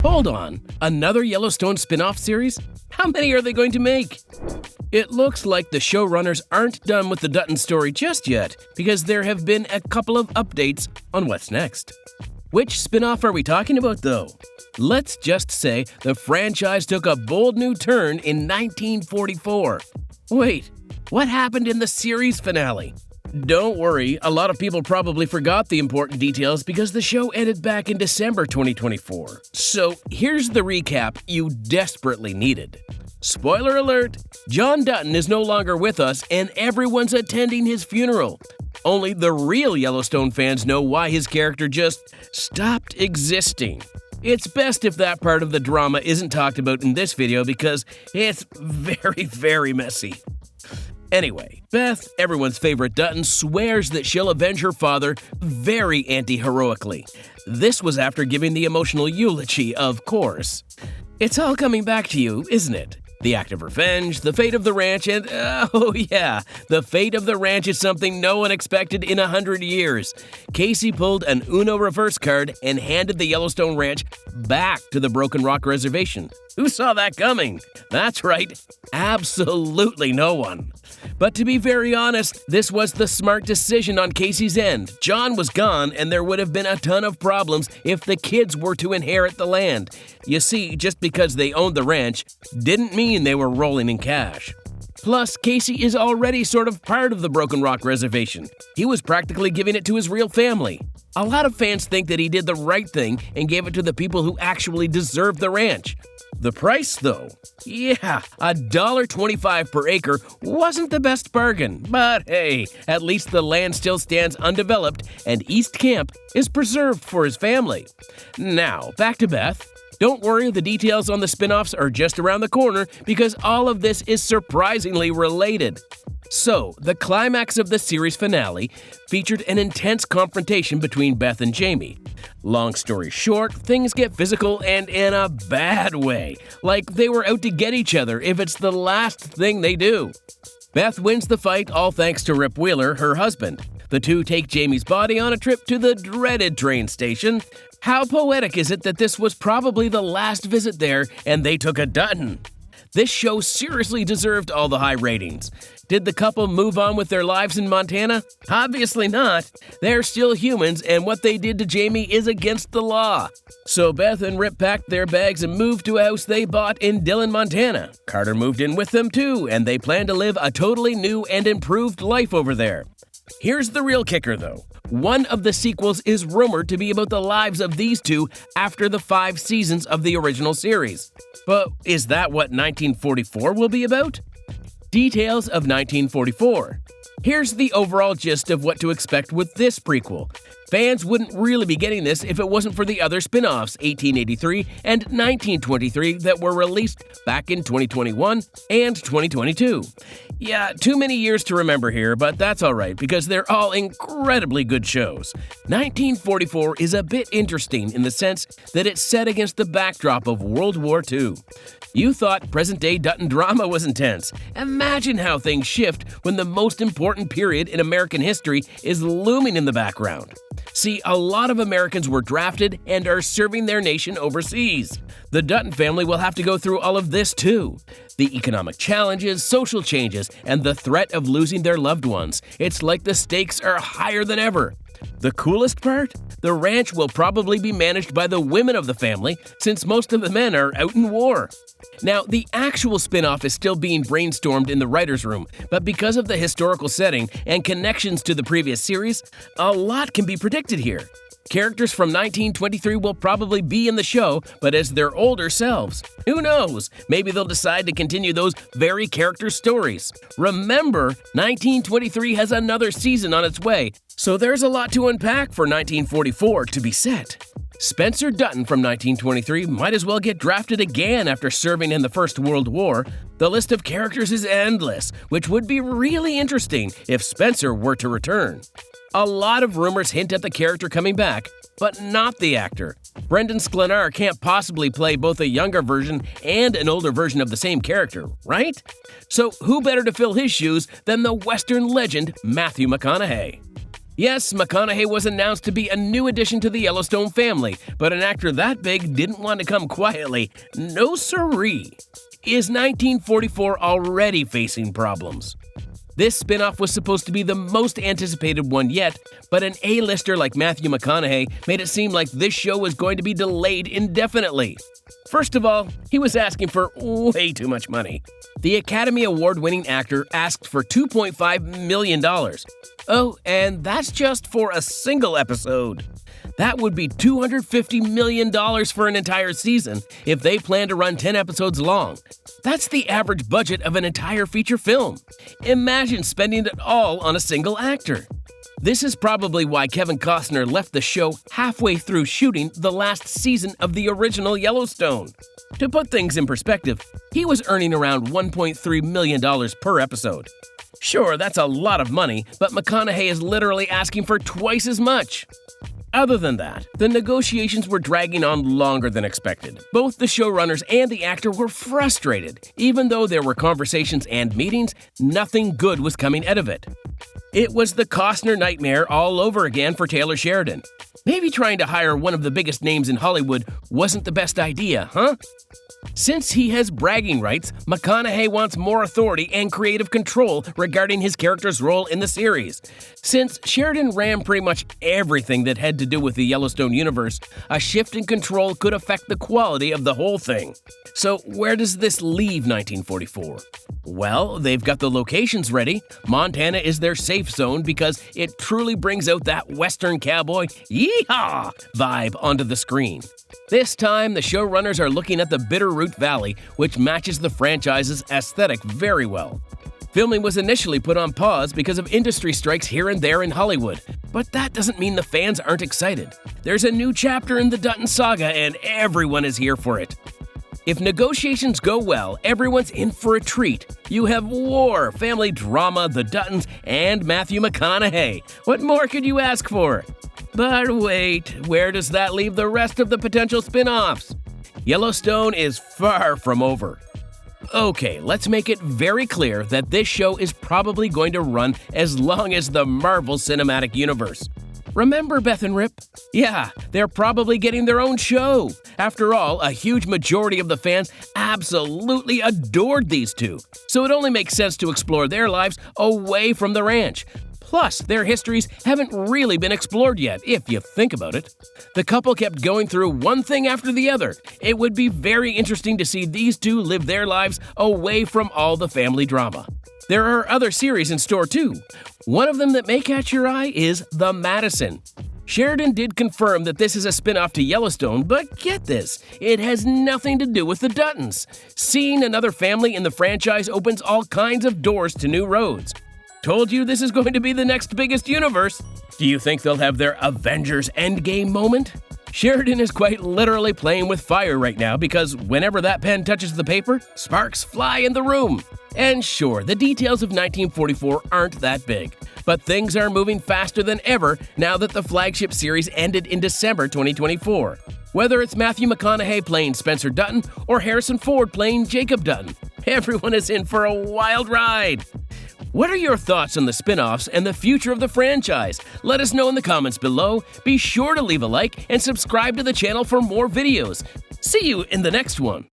Hold on, another Yellowstone spin-off series? How many are they going to make? It looks like the showrunners aren't done with the Dutton story just yet, because there have been a couple of updates on what's next. Which spin-off are we talking about, though? Let's just say the franchise took a bold new turn in 1944. Wait, what happened in the series finale? Don't worry, a lot of people probably forgot the important details because the show ended back in December 2024. So here's the recap you desperately needed. Spoiler alert, John Dutton is no longer with us and everyone's attending his funeral. Only the real Yellowstone fans know why his character just stopped existing. It's best if that part of the drama isn't talked about in this video because it's very messy. Anyway, Beth, everyone's favorite Dutton, swears that she'll avenge her father very anti-heroically. This was after giving the emotional eulogy, of course. It's all coming back to you, isn't it? The act of revenge, the fate of the ranch, and oh yeah, the fate of the ranch is something no one expected in 100 years. Casey pulled an Uno reverse card and handed the Yellowstone ranch back to the Broken Rock Reservation. Who saw that coming? That's right, absolutely no one. But to be very honest, this was the smart decision on Casey's end. John was gone, and there would have been a ton of problems if the kids were to inherit the land. You see, just because they owned the ranch didn't mean they were rolling in cash. Plus, Casey is already sort of part of the Broken Rock Reservation. He was practically giving it to his real family. A lot of fans think that he did the right thing and gave it to the people who actually deserved the ranch. The price, though? Yeah, $1.25 per acre wasn't the best bargain, but hey, at least the land still stands undeveloped and East Camp is preserved for his family. Now, back to Beth. Don't worry, the details on the spin-offs are just around the corner because all of this is surprisingly related. So, the climax of the series finale featured an intense confrontation between Beth and Jamie. Long story short, things get physical and in a bad way, like they were out to get each other if it's the last thing they do. Beth wins the fight all thanks to Rip Wheeler, her husband. The two take Jamie's body on a trip to the dreaded train station. How poetic is it that this was probably the last visit there and they took a Dutton? This show seriously deserved all the high ratings. Did the couple move on with their lives in Montana? Obviously not. They're still humans, and what they did to Jamie is against the law. So Beth and Rip packed their bags and moved to a house they bought in Dillon, Montana. Carter moved in with them too, and they plan to live a totally new and improved life over there. Here's the real kicker, though. One of the sequels is rumored to be about the lives of these two after the 5 seasons of the original series. But is that what 1944 will be about? Details of 1944. Here's the overall gist of what to expect with this prequel. Fans wouldn't really be getting this if it wasn't for the other spin-offs, 1883 and 1923, that were released back in 2021 and 2022. Yeah, too many years to remember here, but that's alright because they're all incredibly good shows. 1944 is a bit interesting in the sense that it's set against the backdrop of World War II. You thought present-day Dutton drama was intense. Imagine how things shift when the most important period in American history is looming in the background. See, a lot of Americans were drafted and are serving their nation overseas. The Dutton family will have to go through all of this too. The economic challenges, social changes, and the threat of losing their loved ones. It's like the stakes are higher than ever. The coolest part? The ranch will probably be managed by the women of the family, since most of the men are out in war. Now, the actual spin-off is still being brainstormed in the writer's room, but because of the historical setting and connections to the previous series, a lot can be predicted here. Characters from 1923 will probably be in the show, but as their older selves. Who knows? Maybe they'll decide to continue those very character stories. Remember, 1923 has another season on its way, so there's a lot to unpack for 1944 to be set. Spencer Dutton from 1923 might as well get drafted again after serving in the First World War. The list of characters is endless, which would be really interesting if Spencer were to return. A lot of rumors hint at the character coming back, but not the actor. Brendan Sklenar can't possibly play both a younger version and an older version of the same character, right? So who better to fill his shoes than the Western legend Matthew McConaughey? Yes, McConaughey was announced to be a new addition to the Yellowstone family, but an actor that big didn't want to come quietly. No siree. Is 1944 already facing problems? This spin-off was supposed to be the most anticipated one yet, but an A-lister like Matthew McConaughey made it seem like this show was going to be delayed indefinitely. First of all, he was asking for way too much money. The Academy Award-winning actor asked for $2.5 million. Oh, and that's just for a single episode. That would be $250 million for an entire season if they plan to run 10 episodes long. That's the average budget of an entire feature film. Imagine spending it all on a single actor. This is probably why Kevin Costner left the show halfway through shooting the last season of the original Yellowstone. To put things in perspective, he was earning around $1.3 million per episode. Sure, that's a lot of money, but McConaughey is literally asking for twice as much. Other than that, the negotiations were dragging on longer than expected. Both the showrunners and the actor were frustrated. Even though there were conversations and meetings, nothing good was coming out of it. It was the Costner nightmare all over again for Taylor Sheridan. Maybe trying to hire one of the biggest names in Hollywood wasn't the best idea, huh? Since he has bragging rights, McConaughey wants more authority and creative control regarding his character's role in the series. Since Sheridan ran pretty much everything that had to do with the Yellowstone universe, a shift in control could affect the quality of the whole thing. So where does this leave 1944? Well, they've got the locations ready. Montana is their safe zone because it truly brings out that Western cowboy yeehaw vibe onto the screen. This time, the showrunners are looking at the Bitterroot Valley, which matches the franchise's aesthetic very well. Filming was initially put on pause because of industry strikes here and there in Hollywood, but that doesn't mean the fans aren't excited. There's a new chapter in the Dutton saga and everyone is here for it. If negotiations go well, everyone's in for a treat. You have war, family drama, the Duttons, and Matthew McConaughey. What more could you ask for? But wait, where does that leave the rest of the potential spin-offs? Yellowstone is far from over. Okay, let's make it very clear that this show is probably going to run as long as the Marvel Cinematic Universe. Remember Beth and Rip? Yeah, they're probably getting their own show. After all, a huge majority of the fans absolutely adored these two, so it only makes sense to explore their lives away from the ranch. Plus, their histories haven't really been explored yet, if you think about it. The couple kept going through one thing after the other. It would be very interesting to see these two live their lives away from all the family drama. There are other series in store too. One of them that may catch your eye is The Madison. Sheridan did confirm that this is a spin-off to Yellowstone, but get this, it has nothing to do with the Duttons. Seeing another family in the franchise opens all kinds of doors to new roads. Told you this is going to be the next biggest universe. Do you think they'll have their Avengers Endgame moment? Sheridan is quite literally playing with fire right now because whenever that pen touches the paper, sparks fly in the room. And sure, the details of 1944 aren't that big, but things are moving faster than ever now that the flagship series ended in December 2024. Whether it's Matthew McConaughey playing Spencer Dutton or Harrison Ford playing Jacob Dutton, everyone is in for a wild ride. What are your thoughts on the spin-offs and the future of the franchise? Let us know in the comments below. Be sure to leave a like and subscribe to the channel for more videos. See you in the next one.